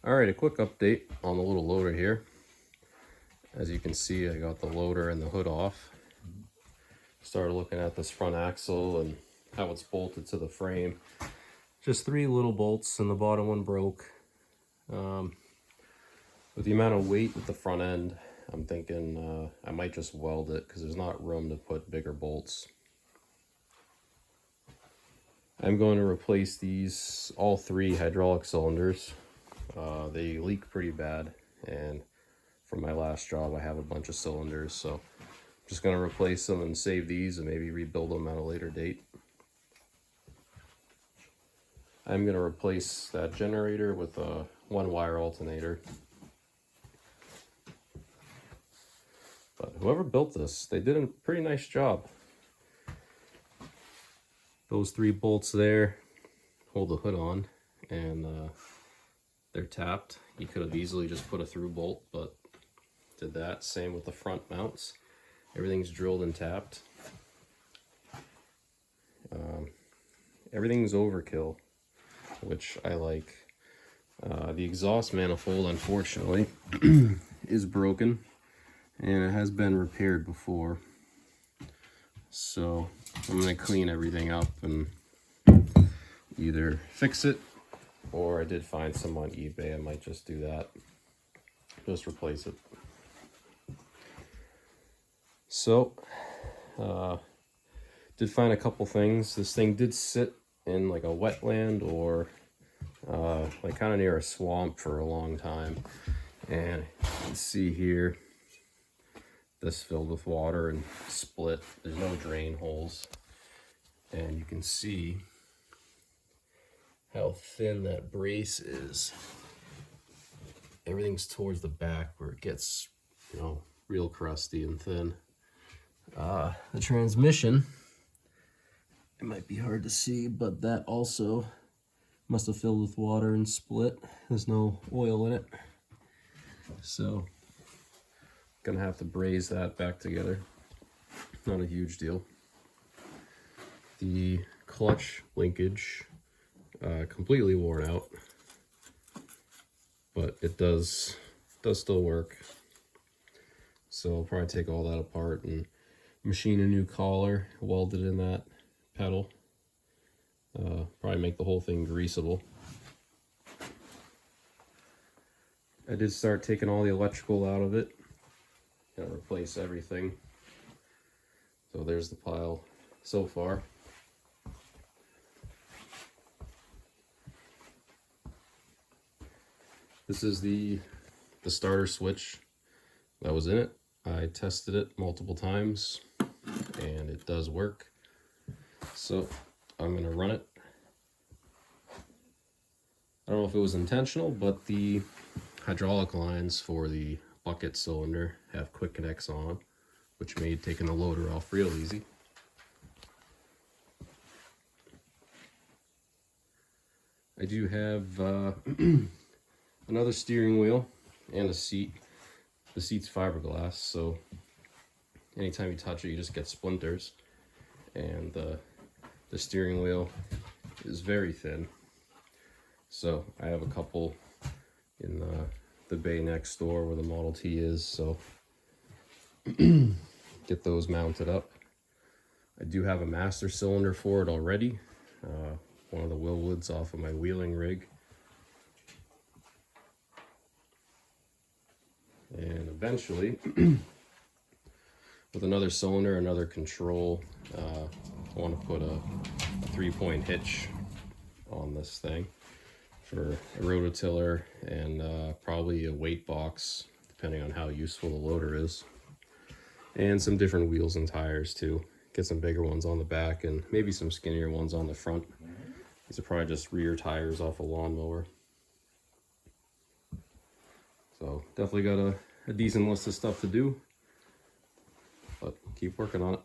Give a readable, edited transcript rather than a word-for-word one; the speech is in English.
All right, a quick update on the little loader here. As you can see, I got the loader and the hood off. Started looking at this front axle and how it's bolted to the frame. Just 3 little bolts and the bottom one broke. With the amount of weight at the front end, I'm thinking I might just weld it because there's not room to put bigger bolts. I'm going to replace these all 3 hydraulic cylinders. They leak pretty bad, and from my last job I have a bunch of cylinders, so I'm just going to replace them and save these and maybe rebuild them at a later date. I'm going to replace that generator with a 1-wire alternator. But whoever built this, they did a pretty nice job. Those 3 bolts there hold the hood on, and they're tapped. You could have easily just put a through bolt, but did that. Same with the front mounts. Everything's drilled and tapped. Everything's overkill, which I like. The exhaust manifold, unfortunately, is broken, and it has been repaired before. So I'm going to clean everything up and either fix it, or I did find some on eBay. I might just do that. Just replace it. So, did find a couple things. This thing did sit in like a wetland or like kind of near a swamp for a long time. And you can see here, this filled with water and split. There's no drain holes. And you can see how thin that brace is. Everything's towards the back where it gets, real crusty and thin. The transmission, it might be hard to see, but that also must have filled with water and split. There's no oil in it. So, gonna have to braze that back together. Not a huge deal. The clutch linkage, completely worn out, but it does still work. So I'll probably take all that apart and machine a new collar, weld it in that pedal. Probably make the whole thing greasable. I did start taking all the electrical out of it. Gotta replace everything. So there's the pile so far. This is the starter switch that was in it. I tested it multiple times and it does work. So I'm gonna run it. I don't know if it was intentional, but the hydraulic lines for the bucket cylinder have quick connects on them, which made taking the loader off real easy. I do have another steering wheel and a seat. The seat's fiberglass, so anytime you touch it, you just get splinters. And the steering wheel is very thin. So I have a couple in the bay next door where the Model T is, so get those mounted up. I do have a master cylinder for it already. One of the Wilwoods off of my wheeling rig. And eventually, with another cylinder, another control, I want to put a 3-point hitch on this thing for a rototiller and probably a weight box, depending on how useful the loader is. And some different wheels and tires too. Get some bigger ones on the back and maybe some skinnier ones on the front. These are probably just rear tires off a lawnmower. So definitely got a decent list of stuff to do, but keep working on it.